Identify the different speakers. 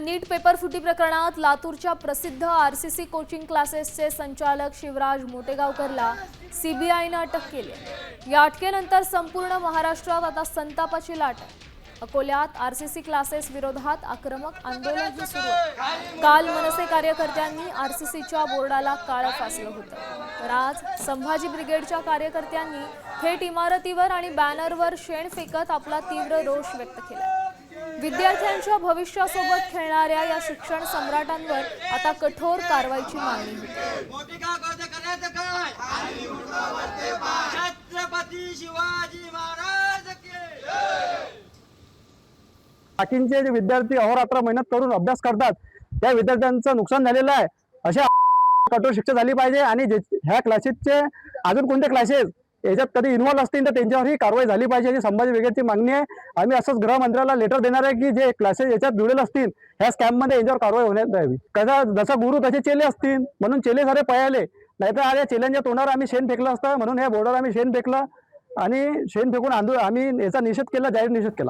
Speaker 1: नीट paper फुटी प्रकरणात लातूरच्या प्रसिद्ध आरसीसी कोचिंग क्लासेसचे संचालक शिवराज मोटेगावकरला सीबीआयने अटक केली। या अटकेनंतर संपूर्ण महाराष्ट्रात आता संतापाची लाट आहे। अकोल्यात आरसीसी क्लासेस विरोधात आक्रमक आंदोलन सुरू आहे। काल मनसे कार्यकर्त्यांनी आरसीसीच्या बोर्डाला काळं फासलं होतं, तर आज संभाजी ब्रिगेडच्या कार्यकर्त्यांनी थेट इमारतीवर आणि बॅनरवर शेण फेकत आपला तीव्र रोष व्यक्त केला। विद्यार्थ्यांच्या भविष्यासोबत खेळणाऱ्या या शिक्षण सम्राटांवर आता कठोर कारवाईची मागणी होती।
Speaker 2: छत्रपती शिवाजी महाराज की
Speaker 3: बाकीचे जे विद्यार्थी अहोरात्र मेहनत करून अभ्यास करतात त्या विद्यार्थ्यांचं नुकसान झालेलं आहे। अशा कठोर शिक्षा झाली पाहिजे आणि ह्या क्लासेसचे अजून कोणते क्लासेस याच्यात कधी इन्व्हॉल्व असतील तर त्यांच्यावरही कारवाई झाली पाहिजे अशी संभाजी ब्रिगेडची मागणी आहे। आम्ही असंच गृहमंत्र्याला लेटर देणार आहे की जे क्लासेस याच्यात जुळलेले असतील ह्या स्कॅममध्ये यांच्यावर कारवाई होण्यात यावी। कसा जसा गुरु तसे चेले असतील म्हणून चेले सारे पळाले, नाहीतर अरे चेल्यांच्या तोंडावर आम्ही शेण फेकलं असतं, म्हणून ह्या बोर्डावर आम्ही शेण फेकलं आणि शेण फेकून आम्ही याचा निषेध केला, जाहीर निषेध केला।